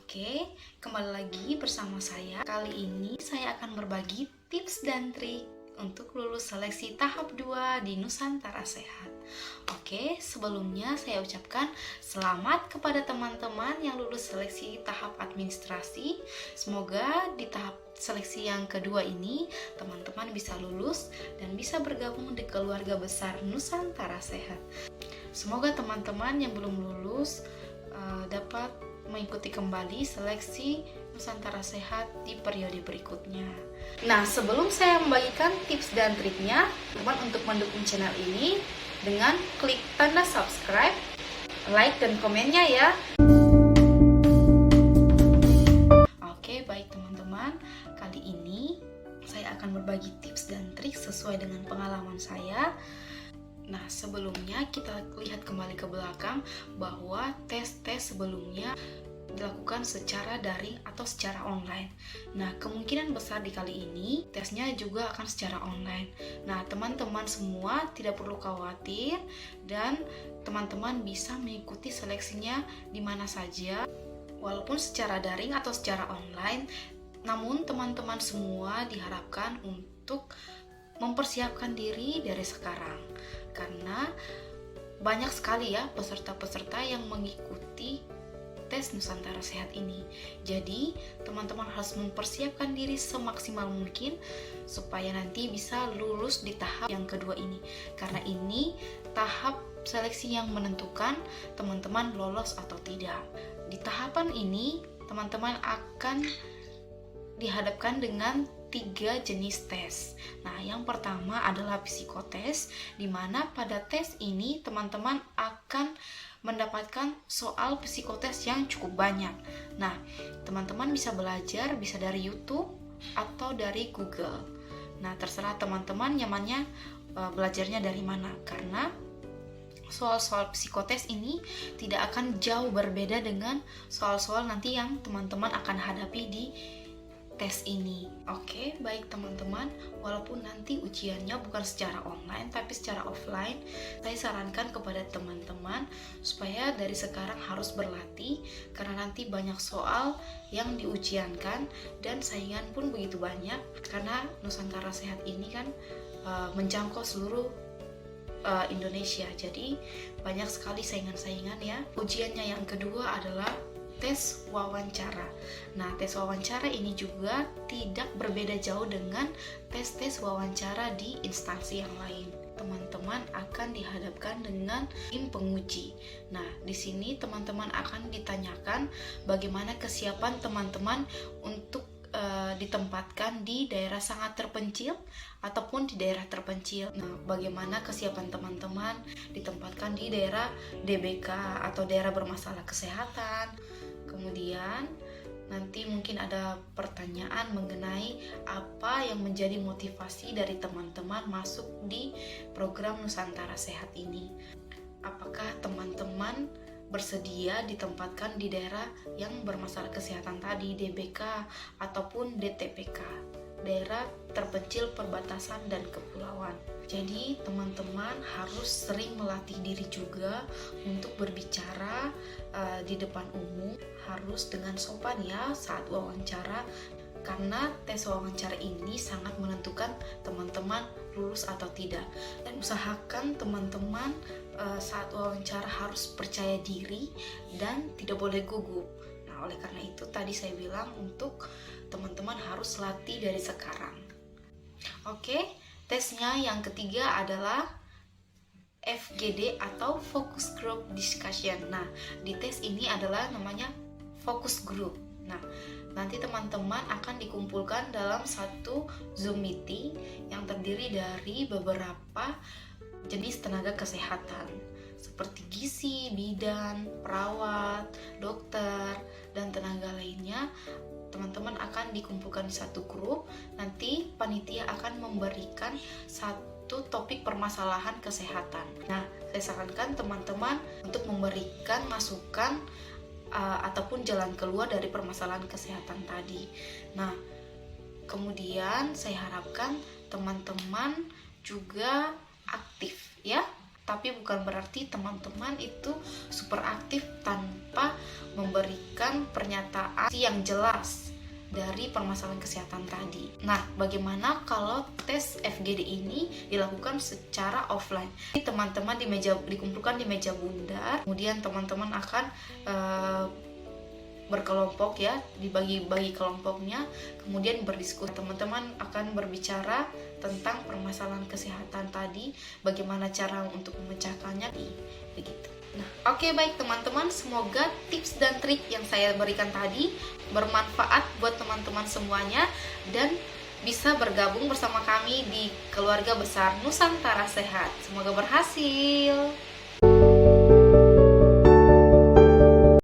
Oke, kembali lagi bersama saya. Kali ini saya akan berbagi tips dan trik untuk lulus seleksi tahap 2 di Nusantara Sehat. Oke, sebelumnya saya ucapkan selamat kepada teman-teman yang lulus seleksi tahap administrasi. Semoga di tahap seleksi yang kedua ini teman-teman bisa lulus dan bisa bergabung di keluarga besar Nusantara Sehat. Semoga teman-teman yang belum lulus dapat mengikuti kembali seleksi Nusantara Sehat di periode berikutnya. Nah, sebelum saya membagikan tips dan triknya, teman untuk mendukung channel ini dengan klik tanda subscribe, like dan komennya ya. Oke, baik teman-teman, kali ini saya akan berbagi tips dan trik sesuai dengan pengalaman saya. Nah, sebelumnya kita lihat kembali ke belakang bahwa tes-tes sebelumnya dilakukan secara daring atau secara online. Nah, kemungkinan besar di kali ini tesnya juga akan secara online. Nah, teman-teman semua tidak perlu khawatir dan teman-teman bisa mengikuti seleksinya di mana saja walaupun secara daring atau secara online. Namun teman-teman semua diharapkan untuk mempersiapkan diri dari sekarang, karena banyak sekali ya peserta-peserta yang mengikuti tes Nusantara Sehat ini. Jadi teman-teman harus mempersiapkan diri semaksimal mungkin supaya nanti bisa lulus di tahap yang kedua ini, karena ini tahap seleksi yang menentukan teman-teman lolos atau tidak. Di tahapan ini teman-teman akan dihadapkan dengan 3 jenis tes. Nah, yang pertama adalah psikotes, di mana pada tes ini teman-teman akan mendapatkan soal psikotes yang cukup banyak. Nah, teman-teman bisa belajar, bisa dari YouTube atau dari Google. Nah, terserah teman-teman nyamannya belajarnya dari mana, karena soal-soal psikotes ini tidak akan jauh berbeda dengan soal-soal nanti yang teman-teman akan hadapi di tes ini. Oke, baik teman-teman, walaupun nanti ujiannya bukan secara online tapi secara offline, saya sarankan kepada teman-teman supaya dari sekarang harus berlatih, karena nanti banyak soal yang diujiankan dan saingan pun begitu banyak, karena Nusantara Sehat ini kan menjangkau seluruh Indonesia, jadi banyak sekali saingan-saingan ya. Ujiannya yang kedua adalah tes wawancara. Nah, tes wawancara ini juga tidak berbeda jauh dengan tes-tes wawancara di instansi yang lain. Teman-teman akan dihadapkan dengan tim penguji. Nah, di sini teman-teman akan ditanyakan bagaimana kesiapan teman-teman untuk ditempatkan di daerah sangat terpencil ataupun di daerah terpencil. Nah, bagaimana kesiapan teman-teman ditempatkan di daerah DBK atau daerah bermasalah kesehatan. Kemudian nanti mungkin ada pertanyaan mengenai apa yang menjadi motivasi dari teman-teman masuk di program Nusantara Sehat ini. Apakah teman-teman bersedia ditempatkan di daerah yang bermasalah kesehatan tadi, DBK ataupun DTPK, daerah terpencil perbatasan dan kepulauan. Jadi teman-teman harus sering melatih diri juga untuk berbicara di depan umum, harus dengan sopan ya saat wawancara, karena tes wawancara ini sangat menentukan teman-teman lulus atau tidak. Dan usahakan teman-teman saat wawancara harus percaya diri dan tidak boleh gugup. Nah, oleh karena itu tadi saya bilang untuk teman-teman harus latih dari sekarang. Oke, tesnya yang ketiga adalah FGD atau Focus Group Discussion. Nah, di tes ini adalah namanya Focus Group. Nah, nanti teman-teman akan dikumpulkan dalam satu Zoom meeting yang terdiri dari beberapa jenis tenaga kesehatan seperti gizi, bidan, perawat, dokter, dan tenaga lainnya. Teman-teman akan dikumpulkan di satu grup. Nanti panitia akan memberikan satu topik permasalahan kesehatan. Nah, saya sarankan teman-teman untuk memberikan masukan ataupun jalan keluar dari permasalahan kesehatan tadi. Nah, kemudian saya harapkan teman-teman juga aktif ya. tapi bukan berarti teman-teman itu super aktif tanpa memberikan pernyataan yang jelas dari permasalahan kesehatan tadi. Nah, bagaimana kalau tes FGD ini dilakukan secara offline? Teman-teman dikumpulkan di meja bundar, kemudian teman-teman akan berkelompok ya, dibagi-bagi kelompoknya, kemudian berdiskusi. Teman-teman akan berbicara tentang permasalahan kesehatan tadi, bagaimana cara untuk memecahkannya, begitu. Nah, oke, baik teman-teman, semoga tips dan trik yang saya berikan tadi bermanfaat buat teman-teman semuanya dan bisa bergabung bersama kami di keluarga besar Nusantara Sehat. Semoga berhasil.